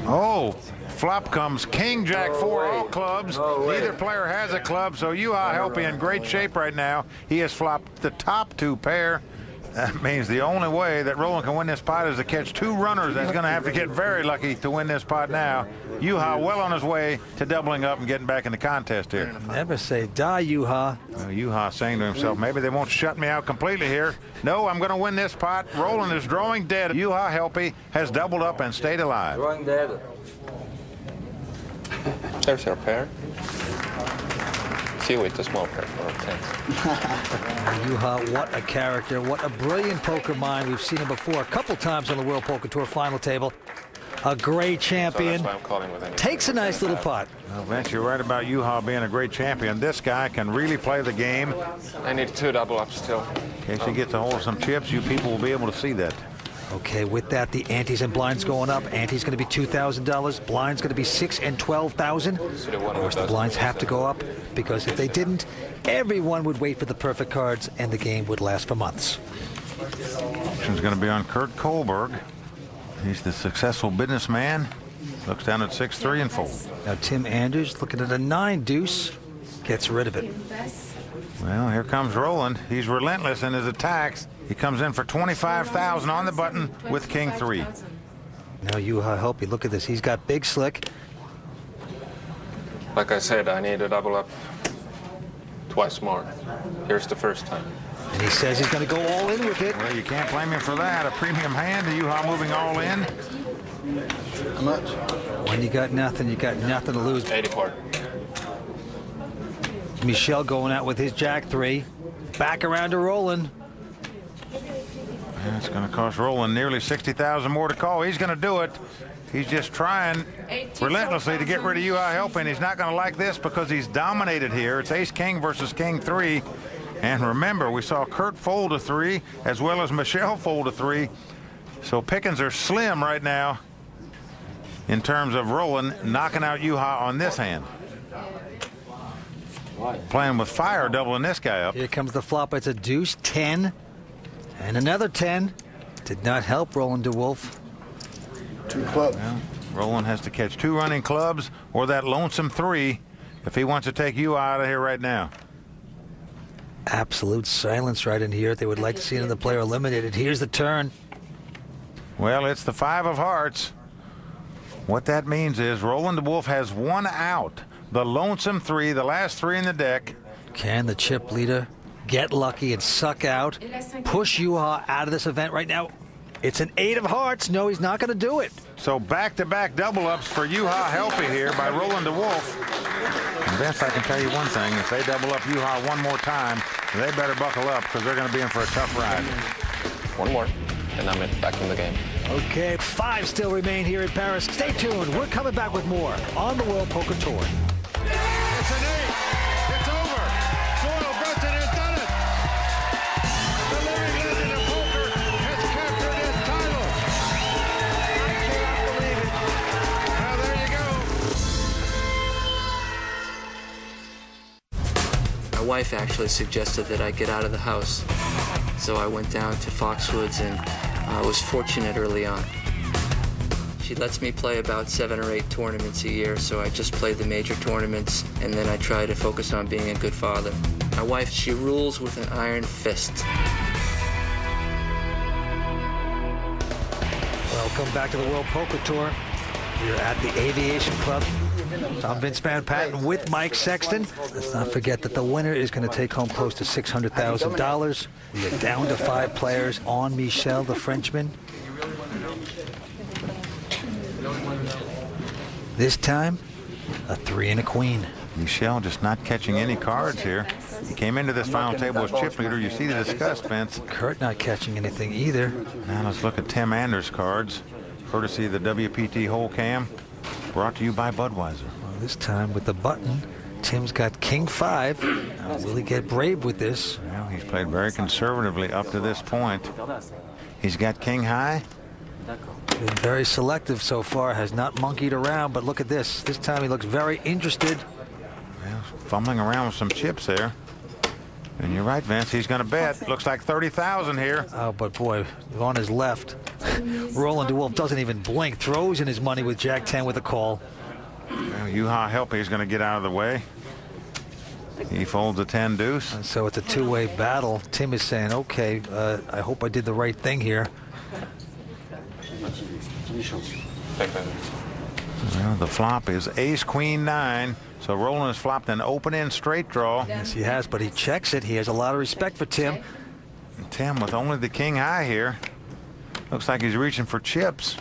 Oh, flop comes King Jack 4 all clubs. Neither player has a club, so Juha Helppi in great shape right now. He has flopped the top two pair. That means the only way that Roland can win this pot is to catch two runners. He's going to have to get very lucky to win this pot now. Juha well on his way to doubling up and getting back in the contest here. Never say die, Juha. Well, Juha saying to himself, maybe they won't shut me out completely here. No, I'm going to win this pot. Roland is drawing dead. Juha Helppi has doubled up and stayed alive. Drawing dead. There's your pair. See with the small pair. Juha, what a character. What a brilliant poker mind. We've seen him before a couple times on the World Poker Tour final table. A great champion. So that's why I'm calling with Takes a nice little putt. Well, Vince, you're right about Juha being a great champion. This guy can really play the game. I need 2 double ups still. In case he gets a hold of some chips, you people will be able to see that. Okay, with that, the antes and blinds going up. Ante's going to be $2,000. Blinds going to be $6,000 and $12,000. Of course, the blinds have to go up because if they didn't, everyone would wait for the perfect cards and the game would last for months. Option's going to be on Kurt Kohlberg. He's the successful businessman. Looks down at 6-3 and fold. Now Tim Anders looking at a 9 deuce, gets rid of it. Well, here comes Roland. He's relentless in his attacks. He comes in for $25,000 on the button with King 3. Now Juha Helppi, look at this. He's got big slick. Like I said, I need a double up twice more. Here's the first time. And he says he's going to go all in with it. Well, you can't blame him for that. A premium hand. Juha moving all in. How much? When you got nothing to lose. 84. Michel going out with his Jack 3. Back around to Roland. It's going to cost Roland nearly $60,000 more to call. He's going to do it. He's just trying relentlessly to get rid of Juha Helppi, and he's not going to like this because he's dominated here. It's Ace-King versus King 3. And remember, we saw Kurt fold a 3 as well as Michel fold a 3. So pickings are slim right now in terms of Roland knocking out Juha on this hand. Playing with fire, doubling this guy up. Here comes the flop. It's a deuce, 10, and another 10. Did not help Roland DeWolf. 2 clubs. Well, Roland has to catch 2 running clubs or that lonesome 3 if he wants to take Juha out of here right now. Absolute silence right in here. They would like to see another player eliminated. Here's the turn. Well, it's the 5 of hearts. What that means is Roland DeWolf has 1 out. The lonesome 3, the last 3 in the deck. Can the chip leader get lucky and suck out? Push Juha out of this event right now. It's an 8 of hearts. No, he's not going to do it. So back-to-back double-ups for Juha Helppi here by Roland DeWolf. And Vince, I can tell you one thing. If they double up Juha one more time, they better buckle up because they're going to be in for a tough ride. 1 more, and I'm back in the game. Okay, 5 still remain here in Paris. Stay tuned. We're coming back with more on the World Poker Tour. It's an 8. It's over. Doyle Brunson has done it. The living legend of poker has captured his title. I cannot believe it. Well, there you go. My wife actually suggested that I get out of the house. So I went down to Foxwoods and I was fortunate early on. She lets me play about 7 or 8 tournaments a year, so I just play the major tournaments, and then I try to focus on being a good father. My wife, she rules with an iron fist. Welcome back to the World Poker Tour. We're at the Aviation Club. I'm Vince Van Patten with Mike Sexton. Let's not forget that the winner is going to take home close to $600,000. We are down to 5 players on Michel, the Frenchman. This time, a 3 and a queen. Michel just not catching any cards here. He came into this final table as chip leader. You see the disgust, Vince. Kurt not catching anything either. Now let's look at Tim Anders' cards, courtesy of the WPT Hole Cam, brought to you by Budweiser. Well, this time with the button, Tim's got King 5. Now, will he get brave with this? Well, he's played very conservatively up to this point. He's got King high. Been very selective so far, has not monkeyed around, but look at this. This time he looks very interested. Well, fumbling around with some chips there. And you're right, Vince. He's going to bet. Looks like 30,000 here. Oh, but boy, on his left, Roland DeWolf doesn't even blink. Throws in his money with Jack 10 with a call. Well, Juha Helpe is going to get out of the way. He folds a 10 deuce. And so it's a two-way battle. Tim is saying, okay, I hope I did the right thing here. Well, the flop is ace queen 9. So Roland has flopped an open-end straight draw. Yes, he has, but he checks it. He has a lot of respect for Tim. And Tim with only the king high here. Looks like he's reaching for chips.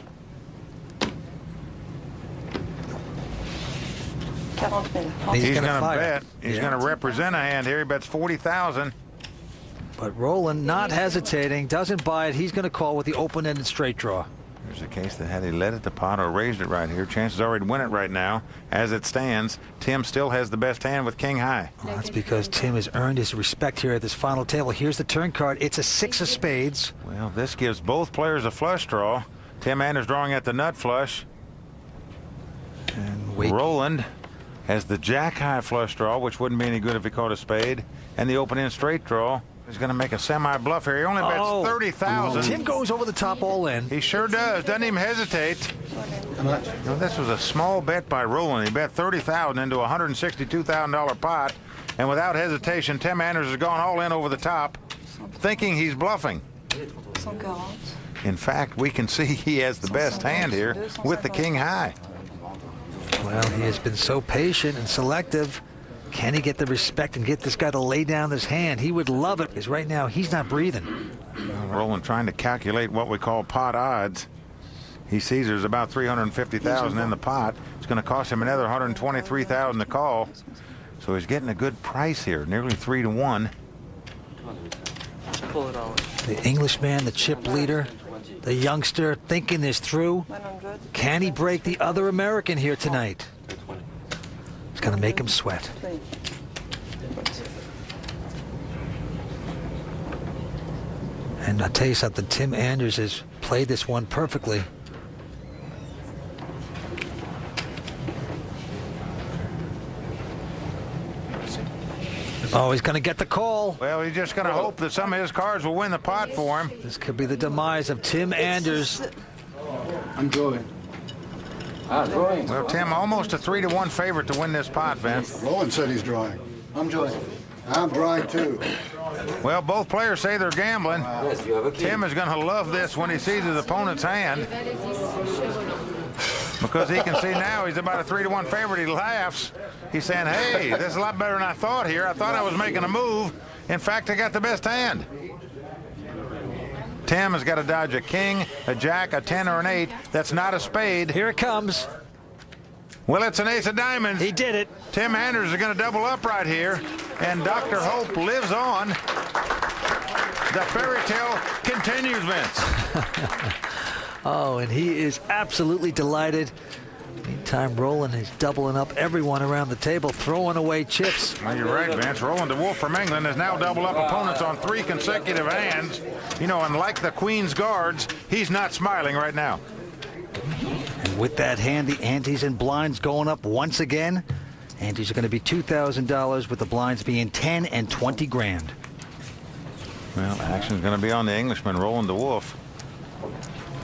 He's going to bet. He's going to represent a hand here. He bets 40,000. But Roland not hesitating, doesn't buy it. He's going to call with the open-ended straight draw. There's a case that had he led it to pot or raised it right here, chances are he'd win it right now. As it stands, Tim still has the best hand with king high. Well, that's because Tim has earned his respect here at this final table. Here's the turn card. It's a 6 of spades. Well, this gives both players a flush draw. Tim Anders drawing at the nut flush. And Roland has the jack high flush draw, which wouldn't be any good if he caught a spade, and the open end straight draw. He's going to make a semi bluff here. He only bets 30,000. Tim goes over the top all in. He sure does. Doesn't even hesitate. How much? You know, this was a small bet by Roland. He bet 30,000 into a $162,000 pot, and without hesitation, Tim Anders has gone all in over the top, thinking he's bluffing. In fact, we can see he has the best hand here with the king high. Well, he has been so patient and selective. Can he get the respect and get this guy to lay down this hand? He would love it, because right now he's not breathing. Roland trying to calculate what we call pot odds. He sees there's about 350,000 in the pot. It's going to cost him another 123,000 to call. So he's getting a good price here, nearly 3 to 1. Pull it all. The Englishman, the chip leader, the youngster thinking this through. Can he break the other American here tonight? It's going to make him sweat. And I'll tell you something, Tim Anders has played this one perfectly. Oh, he's going to get the call. Well, he's just going to hope that some of his cards will win the pot for him. This could be the demise of Tim Anders. I'm drawing. Well, Tim, almost a 3 to 1 favorite to win this pot, Vince. Roland said he's drawing. I'm drawing. I'm drawing too. Well, both players say they're gambling. Tim is going to love this when he sees his opponent's hand, because he can see now he's about a 3 to 1 favorite. He laughs. He's saying, hey, this is a lot better than I thought here. I thought I was making a move. In fact, I got the best hand. Tim has got to dodge a king, a jack, a 10, or an 8. That's not a spade. Here it comes. Well, it's an ace of diamonds. He did it. Tim Anders is going to double up right here, and Dr. Hope lives on. The fairy tale continues, Vince. Oh, and he is absolutely delighted. Meantime, Roland is doubling up everyone around the table, throwing away chips. Well, you're right, Vince. Roland DeWolf from England has now doubled up opponents on 3 consecutive hands. You know, and like the Queen's Guards, he's not smiling right now. And with that hand, the antes and blinds going up once again. Antes are going to be $2,000, with the blinds being 10 and 20 grand. Well, action's going to be on the Englishman, Roland DeWolf.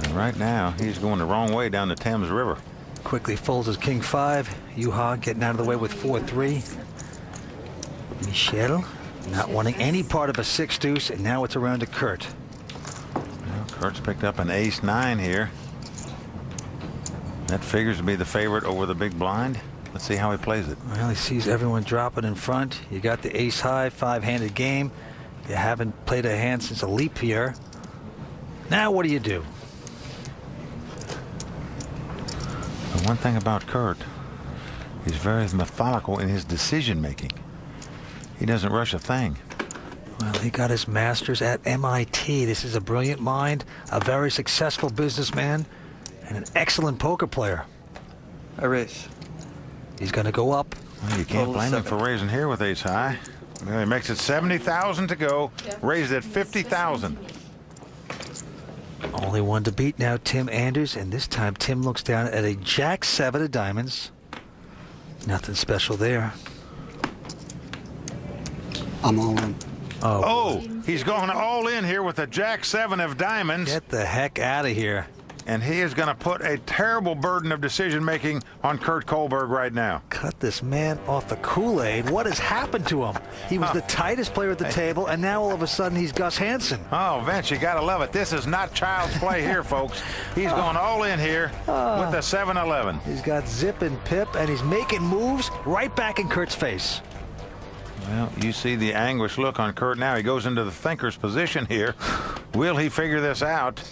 And right now, he's going the wrong way down the Thames River. Quickly folds his king 5. Juha getting out of the way with 4-3. Michel not wanting any part of a 6 deuce, and now it's around to Kurt. Well, Kurt's picked up an ace 9 here. That figures to be the favorite over the big blind. Let's see how he plays it. Well, he sees everyone dropping in front. You got the ace high, 5-handed game. You haven't played a hand since a leap here. Now what do you do? The one thing about Kurt, he's very methodical in his decision making. He doesn't rush a thing. Well, he got his master's at MIT. This is a brilliant mind, a very successful businessman, and an excellent poker player. I raise. He's going to go up. Well, you can't blame him for raising here with ace high. Well, he makes it 70,000 to go. Raised at 50,000. Only one to beat now, Tim Anders, and this time Tim looks down at a jack 7 of diamonds. Nothing special there. I'm all in. Oh, he's going all in here with a Jack-7 of diamonds. Get the heck out of here. And he is going to put a terrible burden of decision-making on Kurt Kohlberg right now. Cut this man off the Kool-Aid. What has happened to him? He was the tightest player at the table, and now all of a sudden he's Gus Hansen. Oh, Vince, you got to love it. This is not child's play here, folks. He's going all in here with a 7-11. He's got zip and pip, and he's making moves right back in Kurt's face. Well, you see the anguished look on Kurt now. He goes into the thinker's position here. Will he figure this out?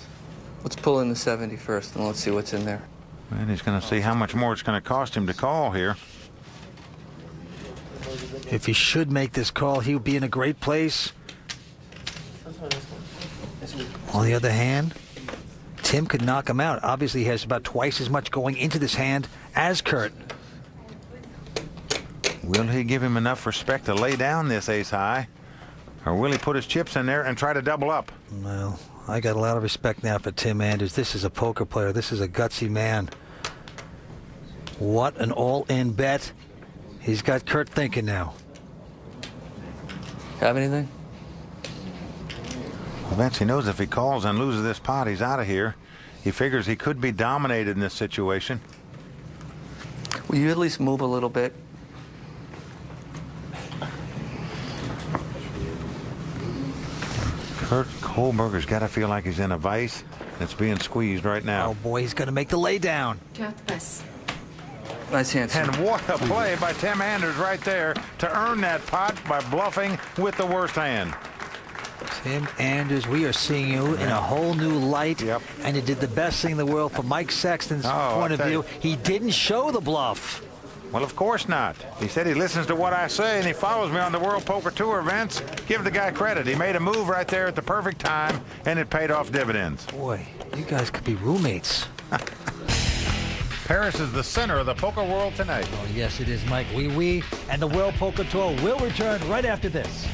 Let's pull in the 70 first, and let's see what's in there. And he's going to see how much more it's going to cost him to call here. If he should make this call, he would be in a great place. On the other hand, Tim could knock him out. Obviously, he has about twice as much going into this hand as Kurt. Will he give him enough respect to lay down this ace-high? Or will he put his chips in there and try to double up? Well, I got a lot of respect now for Tim Anders. This is a poker player. This is a gutsy man. What an all-in bet. He's got Kurt thinking now. Have anything? Well, Vince, he knows if he calls and loses this pot, he's out of here. He figures he could be dominated in this situation. Will you at least move a little bit? Kurt Kohlberger's got to feel like he's in a vice that's being squeezed right now. Oh, boy, he's going to make the laydown. Nice hand, sir. And what a play by Tim Anders right there to earn that pot by bluffing with the worst hand. Tim Anders, we are seeing you in a whole new light. Yep. And you did the best thing in the world from Mike Sexton's point of view. He didn't show the bluff. Well, of course not. He said he listens to what I say, and he follows me on the World Poker Tour, Vince. Give the guy credit. He made a move right there at the perfect time, and it paid off dividends. Boy, you guys could be roommates. Paris is the center of the poker world tonight. Oh, yes, it is, Mike. Oui. And the World Poker Tour will return right after this.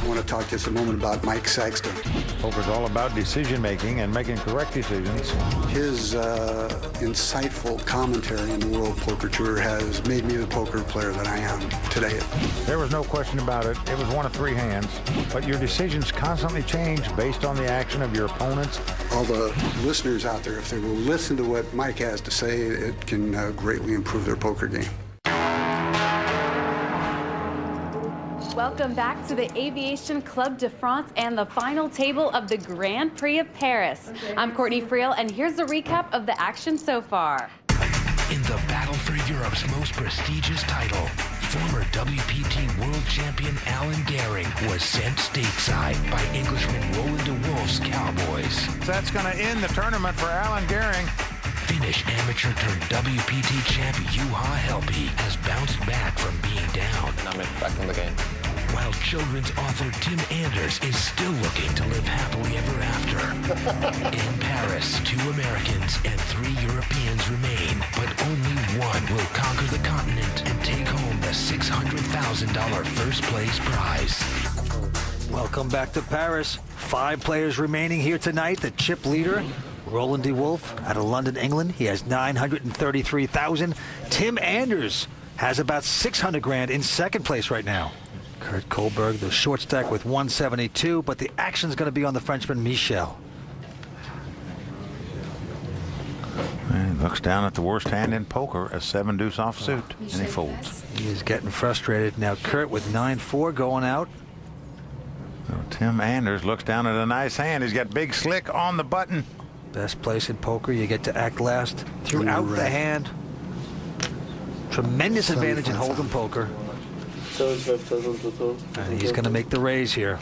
I want to talk just a moment about Mike Sexton. Poker's all about decision-making and making correct decisions. His insightful commentary in the World Poker Tour has made me the poker player that I am today. There was no question about it. It was one of three hands. But your decisions constantly change based on the action of your opponents. All the listeners out there, if they will listen to what Mike has to say, it can greatly improve their poker game. Welcome back to the Aviation Club de France and the final table of the Grand Prix of Paris. I'm Courtney Friel, and here's a recap of the action so far. In the battle for Europe's most prestigious title, former WPT World Champion Alan Gehring was sent stateside by Englishman Roland de Wolf's Cowboys. That's going to end the tournament for Alan Gehring. Finnish amateur turned WPT champ Juha Helppi has bounced back from being down. I'm back in the game. While children's author Tim Anders is still looking to live happily ever after. In Paris, 2 Americans and 3 Europeans remain, but only one will conquer the continent and take home the $600,000 first place prize. Welcome back to Paris. 5 players remaining here tonight. The chip leader, Roland de Wolf, out of London, England. He has $933,000. Tim Anders has about $600,000 in second place right now. Kurt Kohlberg, the short stack with 172, but the action's going to be on the Frenchman Michel. And he looks down at the worst hand in poker, a 7-deuce offsuit, and he folds. He is getting frustrated. Now Kurt with 9-4 going out. So Tim Anders looks down at a nice hand. He's got big slick on the button. Best place in poker, you get to act last throughout the hand. Tremendous advantage in Hold'em poker. And he's going to make the raise here.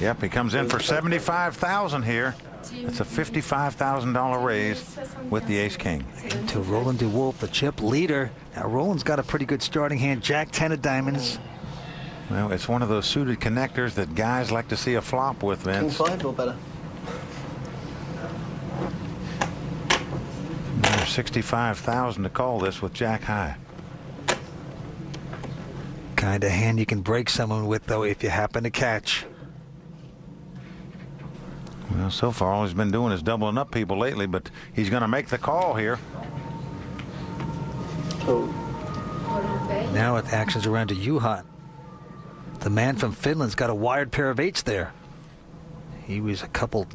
Yep, he comes in for $75,000 here. That's a $55,000 raise with the ace-king. To Roland de Wolf, the chip leader. Now Roland's got a pretty good starting hand. Jack-10 of diamonds. Well, it's one of those suited connectors that guys like to see a flop with, Vince. King 5 or better? There's $65,000 to call this with Jack high. Kind of hand you can break someone with, though, if you happen to catch. Well, so far all he's been doing is doubling up people lately, but he's going to make the call here. Oh. Now it actions around to Juha. The man from Finland's got a wired pair of eights there. He was a couple